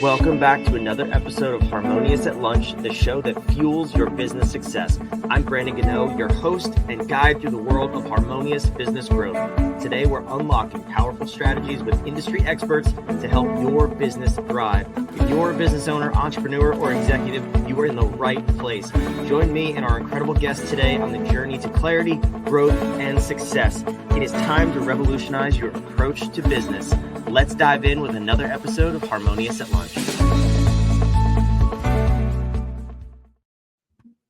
Welcome back to another episode of Harmonious at Lunch, the show that fuels your business success. I'm Brandon Gano, your host and guide through the world of harmonious business growth. Today, we're unlocking powerful strategies with industry experts to help your business thrive. If you're a business owner, entrepreneur, or executive, you are in the right place. Join me and our incredible guests today on the journey to clarity, growth, and success. It is time to revolutionize your approach to business. Let's dive in with another episode of Harmonious at Lunch.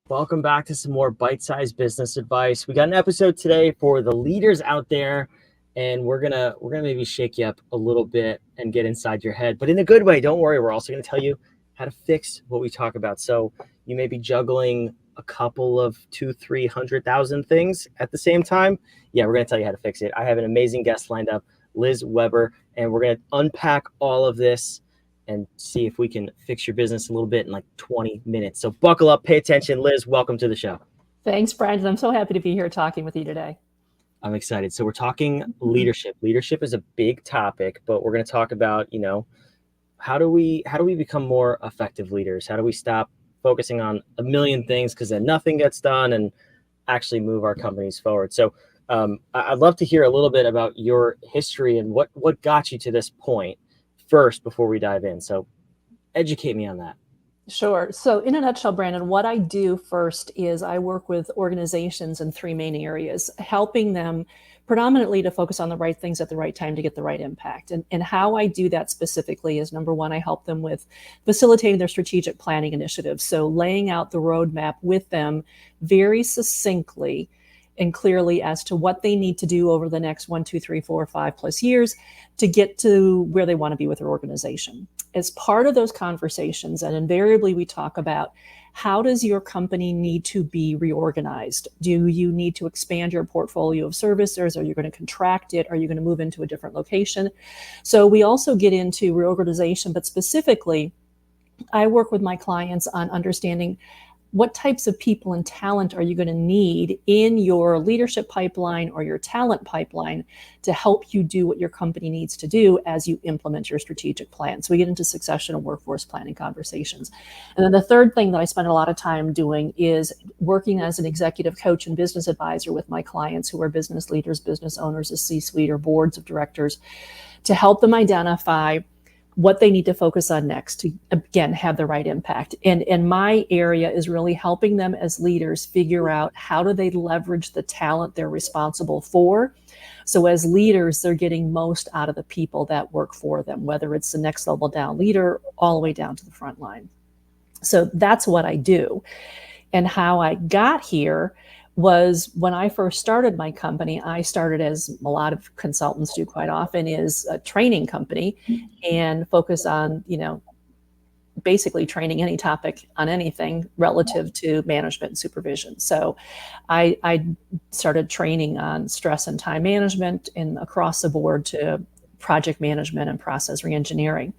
Welcome back to some more bite-sized business advice. We got an episode today for the leaders out there, and we're gonna maybe shake you up a little bit and get inside your head, but in a good way. Don't worry, we're also gonna tell you how to fix what we talk about. So you may be juggling a couple of 200,000-300,000 things at the same time. Yeah, we're gonna tell you how to fix it. I have an amazing guest lined up, Liz Weber, and we're going to unpack all of this and see if we can fix your business a little bit in like 20 minutes. So buckle up, pay attention. Liz, welcome to the show. Thanks, Brandon. I'm so happy to be here talking with you today. I'm excited. So we're talking leadership. Leadership is a big topic, but we're going to talk about, how do we become more effective leaders? How do we stop focusing on a million things because then nothing gets done and actually move our companies forward? So I'd love to hear a little bit about your history and what got you to this point first before we dive in. So educate me on that. Sure. So in a nutshell, Brandon, what I do first is I work with organizations in three main areas, helping them predominantly to focus on the right things at the right time to get the right impact. And how I do that specifically is, number one, I help them with facilitating their strategic planning initiatives. So laying out the roadmap with them very succinctly and clearly as to what they need to do over the next 1, 2, 3, 4, 5+ years to get to where they want to be with their organization. As part of those conversations, and invariably we talk about how does your company need to be reorganized? Do you need to expand your portfolio of services? Are you going to contract it? Are you going to move into a different location? So we also get into reorganization, but specifically, I work with my clients on understanding what types of people and talent are you going to need in your leadership pipeline or your talent pipeline to help you do what your company needs to do as you implement your strategic plan. So we get into succession and workforce planning conversations. And then the third thing that I spend a lot of time doing is working as an executive coach and business advisor with my clients who are business leaders, business owners, a C-suite or boards of directors, to help them identify what they need to focus on next to, again, have the right impact. And my area is really helping them as leaders figure out how do they leverage the talent they're responsible for. So as leaders, they're getting most out of the people that work for them, whether it's the next level down leader all the way down to the front line. So that's what I do. And how I got here was when I first started my company, I started, as a lot of consultants do quite often, is a training company and focus on, basically training any topic on anything relative to management and supervision. So I started training on stress and time management and across the board to project management and process reengineering.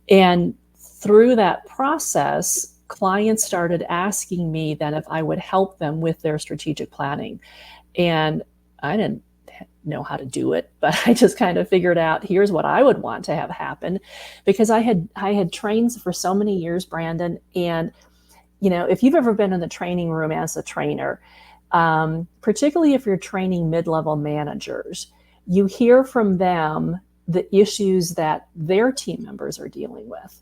And through that process, clients started asking me then if I would help them with their strategic planning. And I didn't know how to do it, but I just kind of figured out here's what I would want to have happen, because I had trained for so many years, Brandon. And, if you've ever been in the training room as a trainer, particularly if you're training mid-level managers, you hear from them the issues that their team members are dealing with.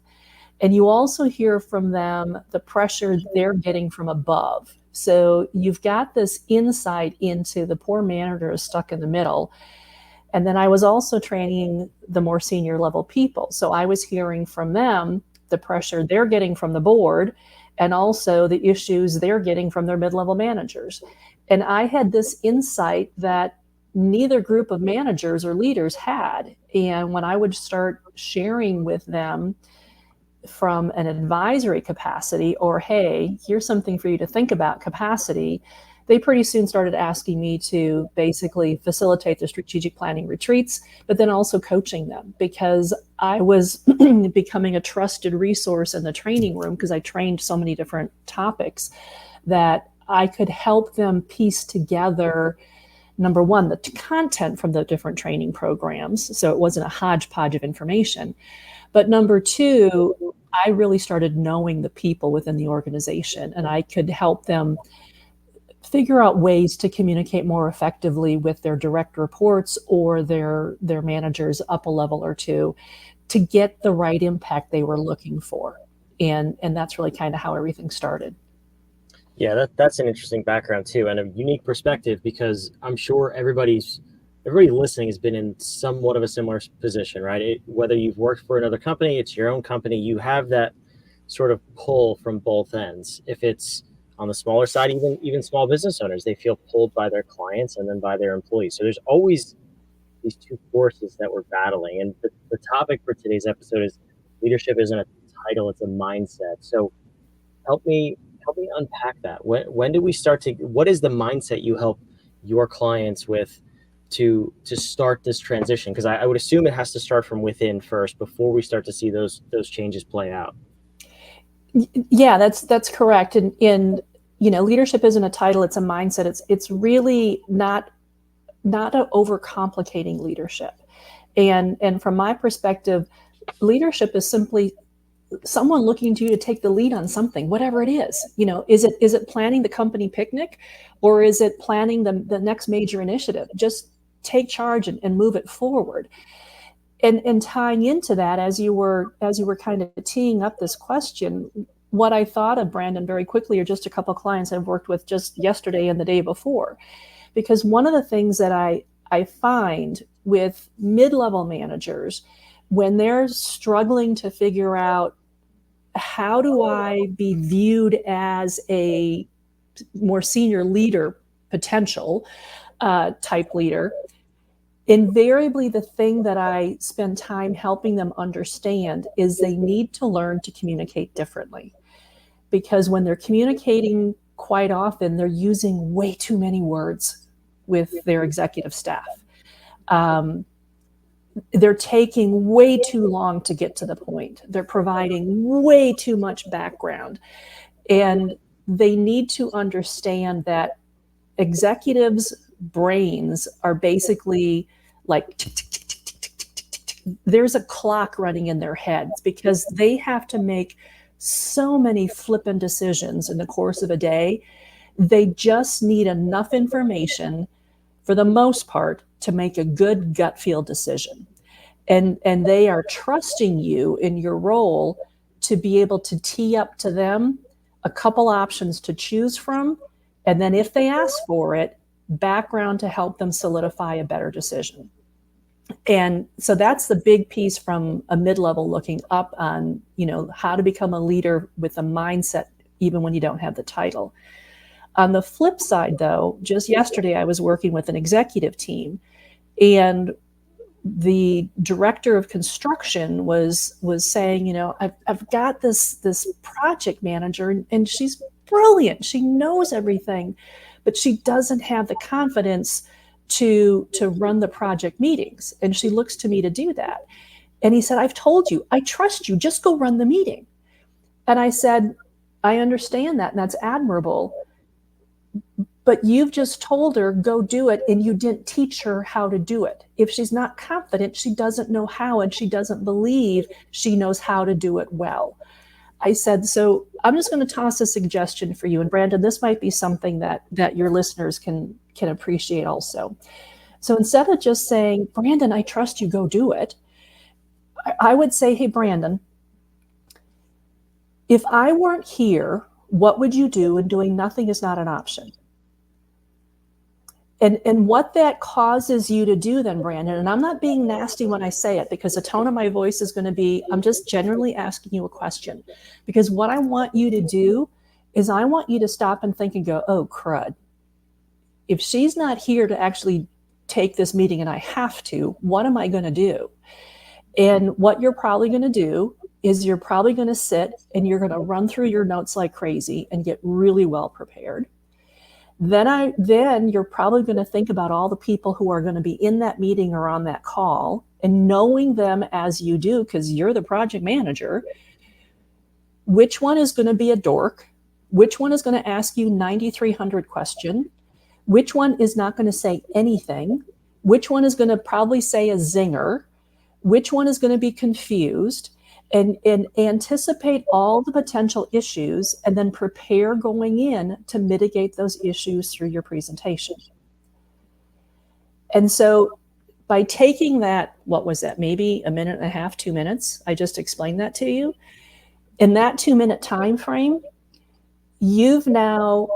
And you also hear from them the pressure they're getting from above. So you've got this insight into the poor manager stuck in the middle. And then I was also training the more senior level people. So I was hearing from them the pressure they're getting from the board and also the issues they're getting from their mid-level managers. And I had this insight that neither group of managers or leaders had. And when I would start sharing with them from an advisory capacity, or, hey, here's something for you to think about capacity, they pretty soon started asking me to basically facilitate the strategic planning retreats, but then also coaching them, because I was becoming a trusted resource in the training room because I trained so many different topics that I could help them piece together, number one, the content from the different training programs. So it wasn't a hodgepodge of information, But number two, I really started knowing the people within the organization, and I could help them figure out ways to communicate more effectively with their direct reports or their managers up a level or two to get the right impact they were looking for. And that's really kind of how everything started. Yeah, that's an interesting background too, and a unique perspective, because I'm sure everybody listening has been in somewhat of a similar position, right? Whether you've worked for another company, it's your own company, you have that sort of pull from both ends. If it's on the smaller side, even small business owners, they feel pulled by their clients and then by their employees. So there's always these two forces that we're battling. And the topic for today's episode is leadership isn't a title, it's a mindset. So help me unpack that. When do we start to, what is the mindset you help your clients with to start this transition? Because I would assume it has to start from within first before we start to see those changes play out. Yeah, that's correct. And leadership isn't a title, it's a mindset. It's really not overcomplicating leadership. And from my perspective, leadership is simply someone looking to you to take the lead on something, whatever it is. Is it planning the company picnic, or is it planning the next major initiative? Just take charge and move it forward. And tying into that, as you were kind of teeing up this question, what I thought of, Brandon, very quickly are just a couple of clients I've worked with just yesterday and the day before. Because one of the things that I find with mid-level managers, when they're struggling to figure out, how do I be viewed as a more senior leader, potential type leader, invariably the thing that I spend time helping them understand is they need to learn to communicate differently. Because when they're communicating, quite often they're using way too many words with their executive staff. They're taking way too long to get to the point. They're providing way too much background. And they need to understand that executives' brains are basically like, tick, tick, tick, tick, tick, tick, tick, tick, tick. There's a clock running in their heads because they have to make so many flippant decisions in the course of a day. They just need enough information, for the most part, to make a good gut feel decision. And they are trusting you in your role to be able to tee up to them a couple options to choose from. And then if they ask for it, background to help them solidify a better decision. And so that's the big piece from a mid-level looking up on, how to become a leader with a mindset, even when you don't have the title. On the flip side, though, just yesterday, I was working with an executive team, and the director of construction was saying, I've got this project manager, and she's brilliant. She knows everything, but she doesn't have the confidence to run the project meetings. And she looks to me to do that. And he said, I've told you, I trust you, just go run the meeting. And I said, I understand that, and that's admirable. But you've just told her, go do it, and you didn't teach her how to do it. If she's not confident, she doesn't know how, and she doesn't believe she knows how to do it well. I said, so I'm just going to toss a suggestion for you. And Brandon, this might be something that your listeners can appreciate also. So instead of just saying, Brandon, I trust you, go do it, I would say, hey, Brandon, if I weren't here, what would you do? And doing nothing is not an option. And what that causes you to do then, Brandon, and I'm not being nasty when I say it, because the tone of my voice is going to be, I'm just generally asking you a question. Because what I want you to do is I want you to stop and think and go, oh, crud. If she's not here to actually take this meeting and I have to, what am I going to do? And what you're probably going to do is you're probably going to sit and you're going to run through your notes like crazy and get really well prepared. Then you're probably going to think about all the people who are going to be in that meeting or on that call, and knowing them as you do, because you're the project manager, which one is going to be a dork, which one is going to ask you 9,300 questions, which one is not going to say anything, which one is going to probably say a zinger, which one is going to be confused. and anticipate all the potential issues and then prepare going in to mitigate those issues through your presentation. And so by taking that, what was that, maybe a minute and a half, 2 minutes, I just explained that to you, in that 2-minute time frame, you've now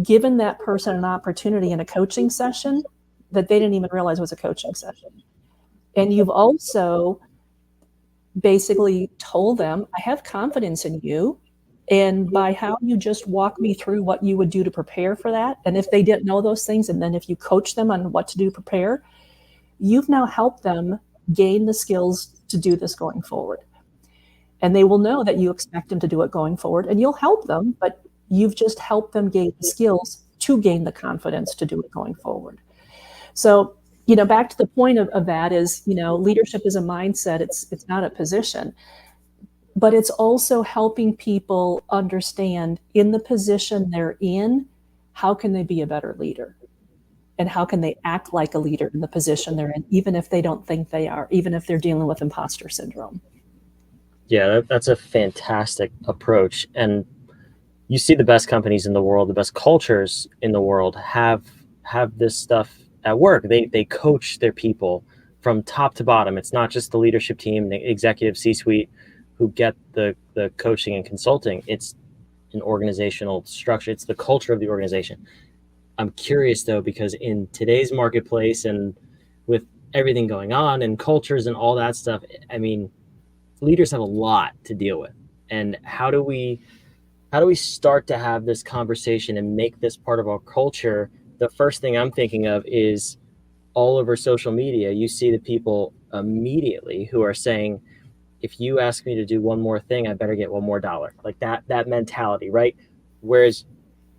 given that person an opportunity in a coaching session that they didn't even realize was a coaching session. And you've also basically told them, I have confidence in you. And by how you just walk me through what you would do to prepare for that, and if they didn't know those things, and then if you coach them on what to do to prepare, you've now helped them gain the skills to do this going forward. And they will know that you expect them to do it going forward, and you'll help them, but you've just helped them gain the skills to gain the confidence to do it going forward. So, back to the point of that is, leadership is a mindset. It's not a position, but it's also helping people understand in the position they're in, how can they be a better leader? And how can they act like a leader in the position they're in, even if they don't think they are, even if they're dealing with imposter syndrome? Yeah, that's a fantastic approach. And you see the best companies in the world, the best cultures in the world have this stuff at work. They coach their people from top to bottom. It's not just the leadership team, the executive C-suite who get the coaching and consulting. It's an organizational structure. It's the culture of the organization. I'm curious though, because in today's marketplace and with everything going on and cultures and all that stuff, I mean, leaders have a lot to deal with. And how do we start to have this conversation and make this part of our culture? The first thing I'm thinking of is all over social media, you see the people immediately who are saying, if you ask me to do one more thing, I better get one more dollar. Like that mentality, right? Whereas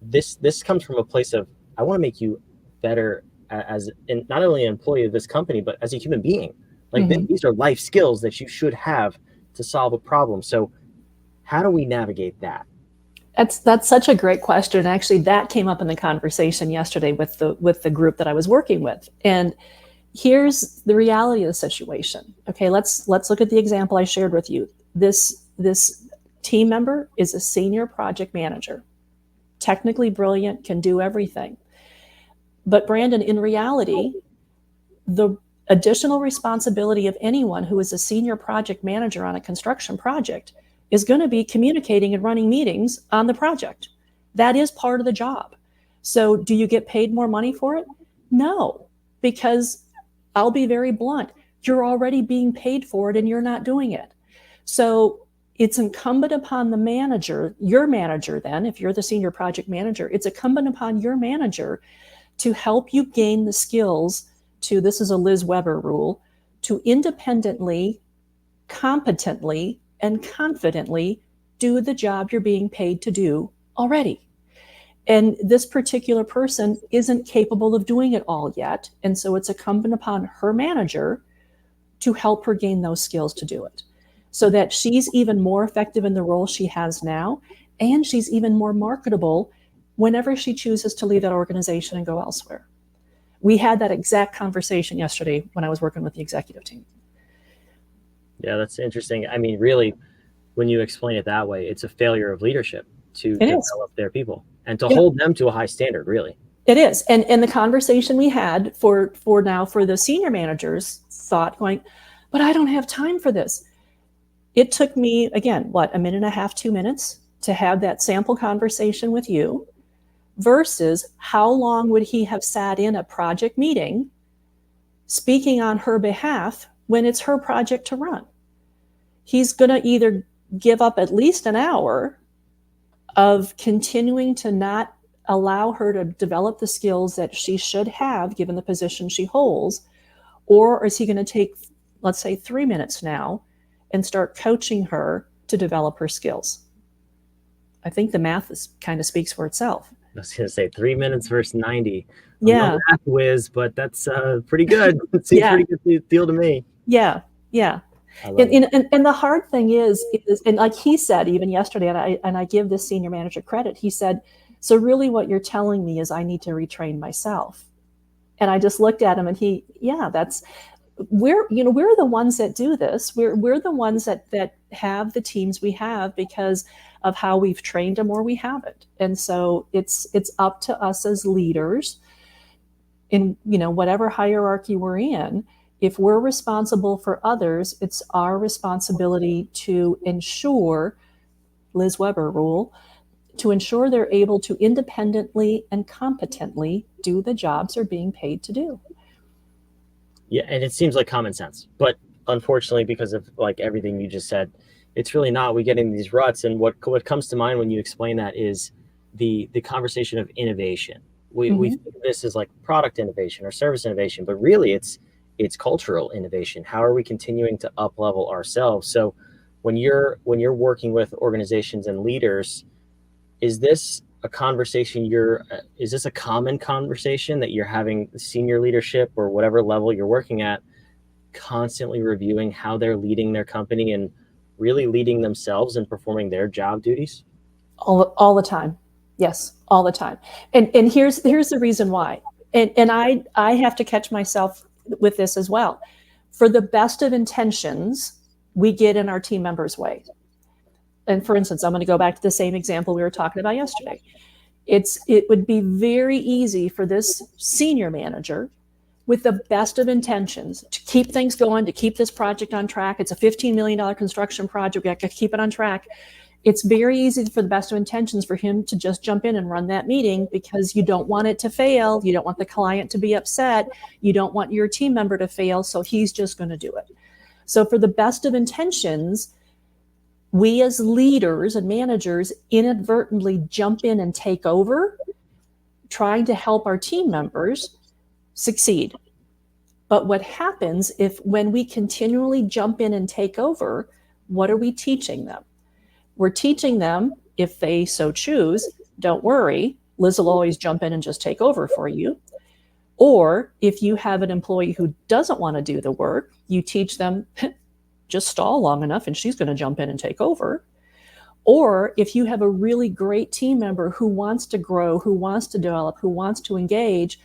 this comes from a place of, I want to make you better as not only an employee of this company, but as a human being. Like these are life skills that you should have to solve a problem. So how do we navigate that? That's such a great question. Actually, that came up in the conversation yesterday with the group that I was working with. And here's the reality of the situation. Okay, let's look at the example I shared with you. This team member is a senior project manager, technically brilliant, can do everything. But Brandon, in reality, the additional responsibility of anyone who is a senior project manager on a construction project is going to be communicating and running meetings on the project. That is part of the job. So do you get paid more money for it? No, because I'll be very blunt. You're already being paid for it and you're not doing it. So it's incumbent upon the manager, your manager then, if you're the senior project manager, it's incumbent upon your manager to help you gain the skills to, this is a Liz Weber rule, to independently, competently, and confidently do the job you're being paid to do already. And this particular person isn't capable of doing it all yet. And so it's incumbent upon her manager to help her gain those skills to do it, so that she's even more effective in the role she has now, and she's even more marketable whenever she chooses to leave that organization and go elsewhere. We had that exact conversation yesterday when I was working with the executive team. Yeah, that's interesting. I mean, really, when you explain it that way, it's a failure of leadership to develop their people and to hold them to a high standard, really. It is. And the conversation we had for the senior managers thought going, but I don't have time for this. It took me, again, a minute and a half, 2 minutes to have that sample conversation with you versus how long would he have sat in a project meeting speaking on her behalf when it's her project to run. He's going to either give up at least an hour of continuing to not allow her to develop the skills that she should have given the position she holds, or is he going to take, let's say, 3 minutes now and start coaching her to develop her skills? I think the math kind of speaks for itself. I was going to say 3 minutes versus 90. Yeah. I'm no math whiz, but that's pretty good. It seems pretty good deal to me. Yeah. And the hard thing is, and like he said even yesterday, and I give this senior manager credit, he said, so really what you're telling me is I need to retrain myself. And I just looked at him and we're the ones that do this. We're the ones that have the teams we have because of how we've trained them or we haven't. And so it's up to us as leaders in whatever hierarchy we're in. If we're responsible for others, it's our responsibility to ensure, Liz Weber rule, to ensure they're able to independently and competently do the jobs they're being paid to do. Yeah, and it seems like common sense, but unfortunately, because of like everything you just said, it's really not. We get in these ruts, and what comes to mind when you explain that is the conversation of innovation. We think of this as like product innovation or service innovation, but really it's cultural innovation. How are we continuing to up level ourselves? So when you're working with organizations and leaders, is this a conversation is this a common conversation that you're having senior leadership or whatever level you're working at constantly reviewing how they're leading their company and really leading themselves and performing their job duties? All the time. Yes, all the time. And here's the reason why. And I have to catch myself with this as well. For the best of intentions, we get in our team members' way. And for instance, I'm going to go back to the same example we were talking about yesterday. It would be very easy for this senior manager with the best of intentions to keep things going, to keep this project on track. It's a $15 million construction project. We have to keep it on track. It's very easy for the best of intentions for him to just jump in and run that meeting because you don't want it to fail. You don't want the client to be upset. You don't want your team member to fail. So he's just going to do it. So for the best of intentions, we as leaders and managers inadvertently jump in and take over, trying to help our team members succeed. But what happens when we continually jump in and take over, what are we teaching them? We're teaching them, if they so choose, don't worry, Liz will always jump in and just take over for you. Or if you have an employee who doesn't want to do the work, you teach them, just stall long enough and she's going to jump in and take over. Or if you have a really great team member who wants to grow, who wants to develop, who wants to engage,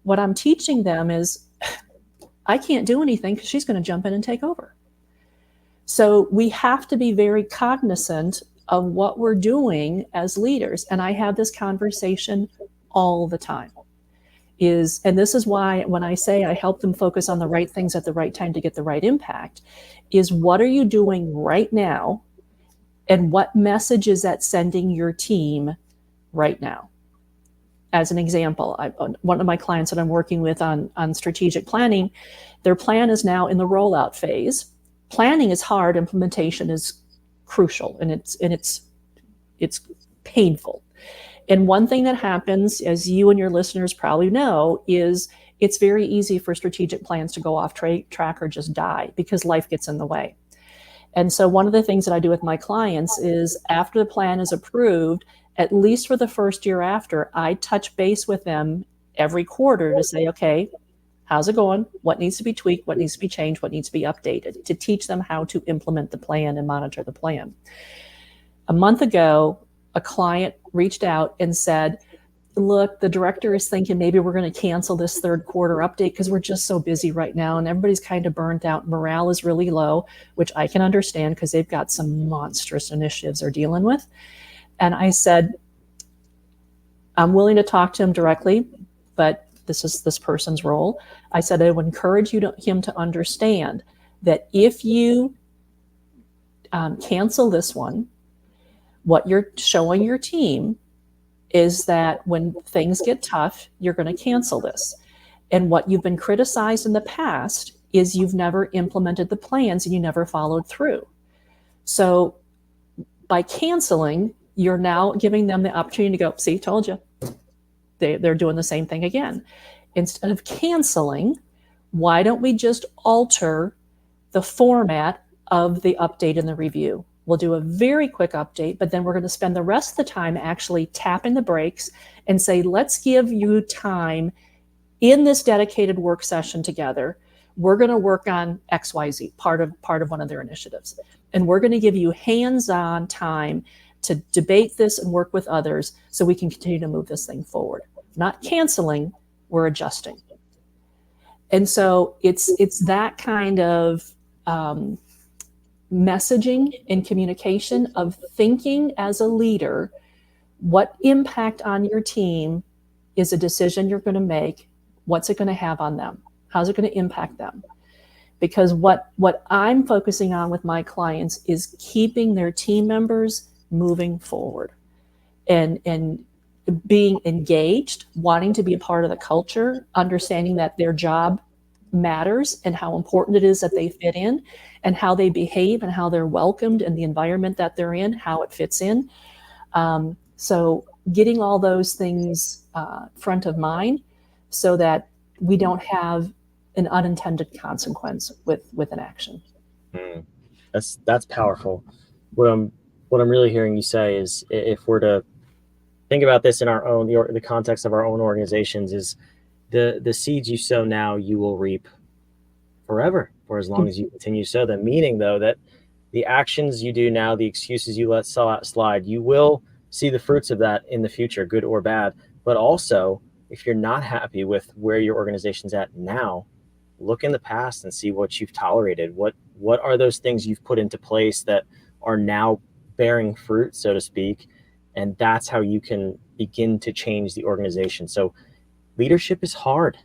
what I'm teaching them is, I can't do anything because she's going to jump in and take over. So we have to be very cognizant of what we're doing as leaders. And I have this conversation all the time. And this is why when I say I help them focus on the right things at the right time to get the right impact, is what are you doing right now? And what message is that sending your team right now? As an example, one of my clients that I'm working with on strategic planning, their plan is now in the rollout phase. Planning is hard, implementation is crucial, and it's painful. And one thing that happens, as you and your listeners probably know, is it's very easy for strategic plans to go off track or just die because life gets in the way. And so one of the things that I do with my clients is after the plan is approved, at least for the first year after, I touch base with them every quarter to say, okay, how's it going? What needs to be tweaked? What needs to be changed? What needs to be updated? To teach them how to implement the plan and monitor the plan. A month ago, a client reached out and said, look, the director is thinking maybe we're going to cancel this third quarter update because we're just so busy right now and everybody's kind of burnt out. Morale is really low, which I can understand because they've got some monstrous initiatives they're dealing with. And I said, I'm willing to talk to him directly, but this is this person's role. I said, I would encourage him to understand that if you cancel this one, what you're showing your team is that when things get tough, you're going to cancel this. And what you've been criticized in the past is you've never implemented the plans and you never followed through. So by canceling, you're now giving them the opportunity to go, see, told you. They're doing the same thing again. Instead of canceling, why don't we just alter the format of the update and the review? We'll do a very quick update, but then we're going to spend the rest of the time actually tapping the brakes and say, let's give you time in this dedicated work session together. We're going to work on XYZ, part of one of their initiatives. And we're going to give you hands-on time to debate this and work with others so we can continue to move this thing forward. Not canceling, we're adjusting. And so it's that kind of messaging and communication of thinking as a leader, what impact on your team is a decision you're going to make? What's it going to have on them? How's it going to impact them? Because what I'm focusing on with my clients is keeping their team members moving forward and being engaged, wanting to be a part of the culture, understanding that their job matters and how important it is that they fit in, and how they behave and how they're welcomed in the environment that they're in, how it fits in. So getting all those things front of mind so that we don't have an unintended consequence with an action. That's powerful. What I'm really hearing you say is, if we're to think about this in our own the context of our own organizations, is the seeds you sow now, you will reap forever, for as long as you continue to sow them. Meaning, though, that the actions you do now, the excuses you let slide, you will see the fruits of that in the future, good or bad. But also, if you're not happy with where your organization's at now, look in the past and see what you've tolerated. What are those things you've put into place that are now bearing fruit, so to speak? And that's how you can begin to change the organization. So leadership is hard.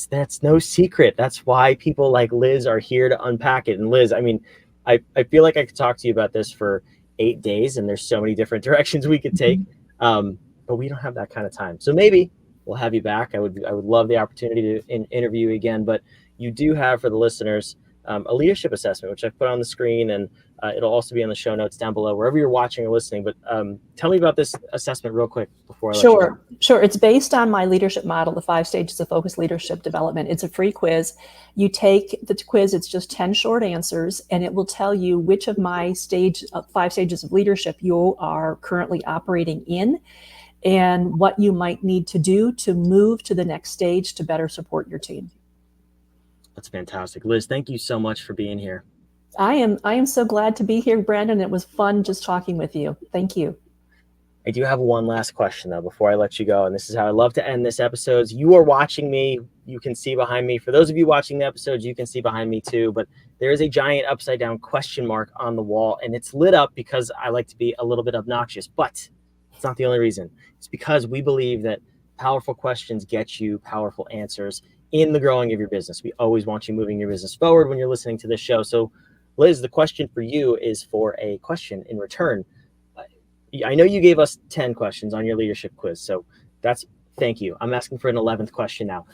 That's no secret. That's why people like Liz are here to unpack it. And Liz, I mean, I feel like I could talk to you about this for 8 days, and there's so many different directions we could take. But we don't have that kind of time. So maybe we'll have you back. I would love the opportunity to interview you again. But you do have, for the listeners, a leadership assessment, which I've put on the screen, and it'll also be in the show notes down below, wherever you're watching or listening. But tell me about this assessment real quick before I let you go. Sure. It's based on my leadership model, the 5 stages of focused leadership development. It's a free quiz. You take the quiz, it's just 10 short answers, and it will tell you which of my 5 stages of leadership you are currently operating in, and what you might need to do to move to the next stage to better support your team. That's fantastic. Liz, thank you so much for being here. I am so glad to be here, Brandon. It was fun just talking with you. Thank you. I do have one last question, though, before I let you go. And this is how I love to end this episode. You are watching me. You can see behind me. For those of you watching the episodes, you can see behind me too. But there is a giant upside down question mark on the wall. And it's lit up because I like to be a little bit obnoxious. But it's not the only reason. It's because we believe that powerful questions get you powerful answers in the growing of your business. We always want you moving your business forward when you're listening to this show. So, Liz, the question for you is for a question in return. I know you gave us 10 questions on your leadership quiz, so thank you. I'm asking for an 11th question now.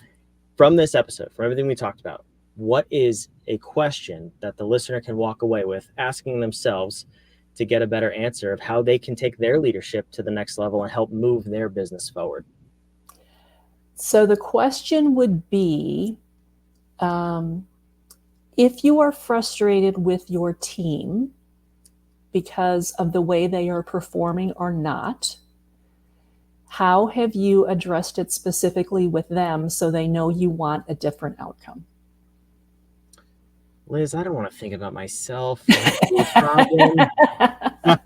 From this episode, from everything we talked about, what is a question that the listener can walk away with, asking themselves to get a better answer of how they can take their leadership to the next level and help move their business forward? So the question would be, if you are frustrated with your team because of the way they are performing or not, how have you addressed it specifically with them so they know you want a different outcome? Liz, I don't want to think about myself. That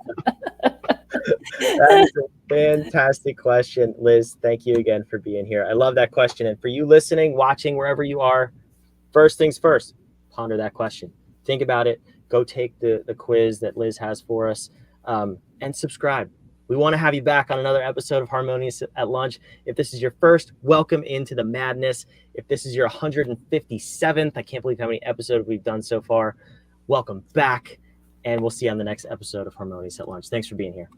is a fantastic question. Liz, thank you again for being here. I love that question. And for you listening, watching, wherever you are, first things first, ponder that question. Think about it. Go take the quiz that Liz has for us, and subscribe. We want to have you back on another episode of Harmonious at Lunch. If this is your first, welcome into the madness. If this is your 157th, I can't believe how many episodes we've done so far, welcome back. And we'll see you on the next episode of Harmonious at Lunch. Thanks for being here.